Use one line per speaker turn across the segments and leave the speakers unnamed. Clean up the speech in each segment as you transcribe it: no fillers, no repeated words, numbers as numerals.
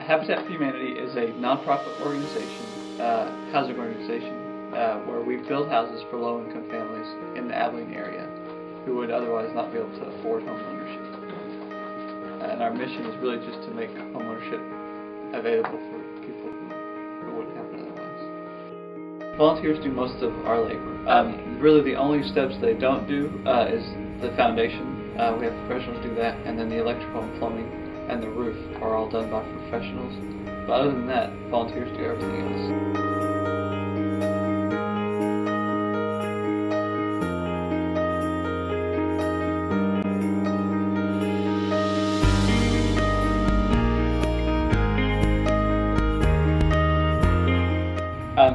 Habitat for Humanity is a nonprofit organization, housing organization, where we build houses for low-income families in the Abilene area who would otherwise not be able to afford home ownership. And our mission is really just to make home ownership available for people who wouldn't have it otherwise. Volunteers do most of our labor. Really the only steps they don't do is the foundation. We have professionals do that, and then the electrical and plumbing and the roof are all done by professionals. But other than that, volunteers do everything else.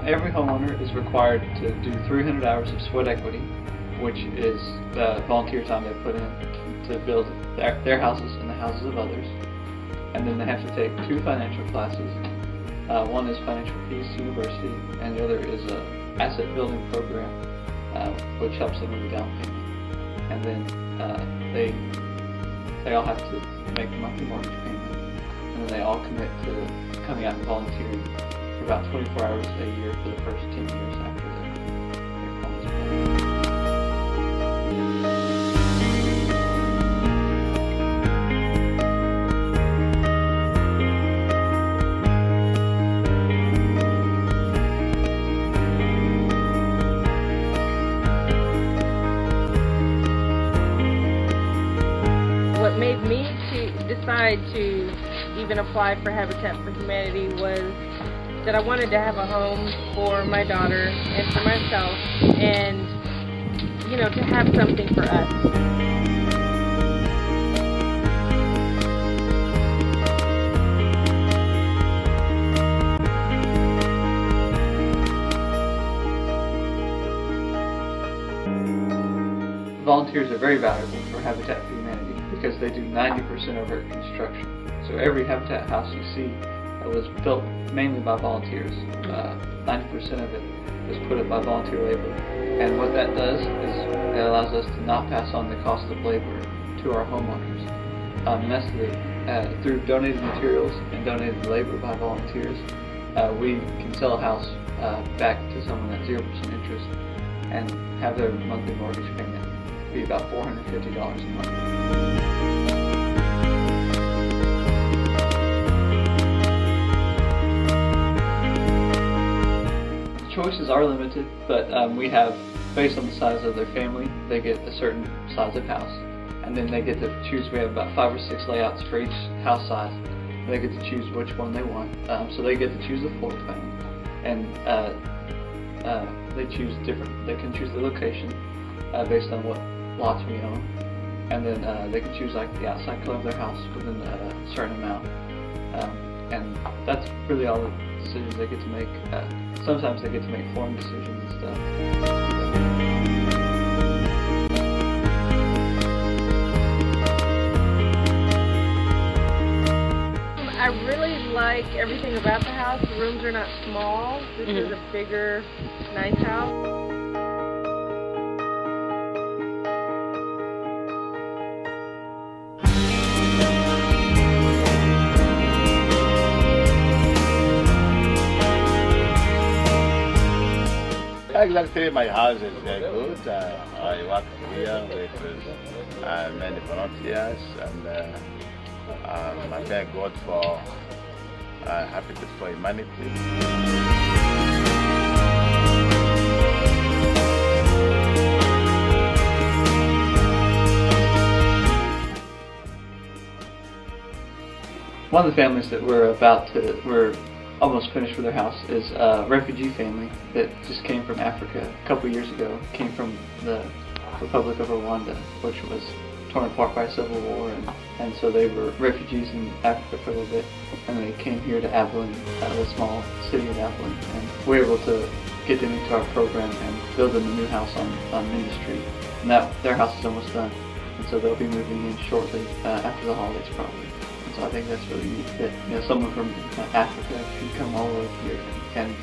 Every homeowner is required to do 300 hours of sweat equity, which is the volunteer time they put in to build their houses and the houses of others. And then they have to take 2 financial classes. One is Financial Peace University, and the other is an asset building program, which helps them with the down payment. And then they all have to make a monthly mortgage payment, and then they all commit to coming out and volunteering for about 24 hours a year for the first 10 years after their homes are built.
What made me decide to even apply for Habitat for Humanity was that I wanted to have a home for my daughter and for myself, and to have something for us.
Volunteers are very valuable for Habitat for Humanity because they do 90% of our construction. So every Habitat house you see was built mainly by volunteers. 90% of it was put up by volunteer labor. And what that does is it allows us to not pass on the cost of labor to our homeowners. And that's through donated materials and donated labor by volunteers, we can sell a house back to someone at 0% interest and have their monthly mortgage payment be about $450 a month. Choices are limited, but we have, based on the size of their family, they get a certain size of house, and then they get to choose. We have about 5 or 6 layouts for each house size, and they get to choose which one they want. So they get to choose the floor plan, and they choose different. They can choose the location based on what lots we own, and then they can choose like the outside color of their house within a certain amount, and that's really all the decisions they get to make. Sometimes they get to make foreign decisions and stuff.
I really like everything about the house. The rooms are not small. This is a bigger, nice house.
Exactly, my house is very good. I work here with many volunteers, and I thank God for Habitat for Humanity.
One of the families that we're almost finished with their house is a refugee family that just came from Africa a couple years ago. Came from the Republic of Rwanda, which was torn apart by a civil war, and so they were refugees in Africa for a little bit, and they came here to Abilene, the small city of Abilene, and we were able to get them into our program and build them a new house on Mindy Street. And their house is almost done, and so they'll be moving in shortly after the holidays probably. So I think that's really neat that someone from Africa can come all the way here and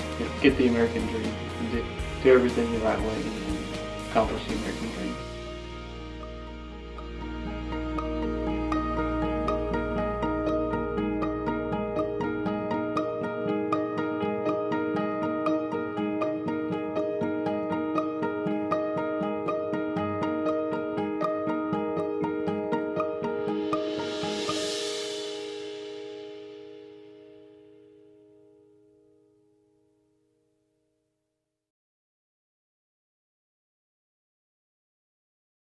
get the American dream and do everything the right way and accomplish the American dream.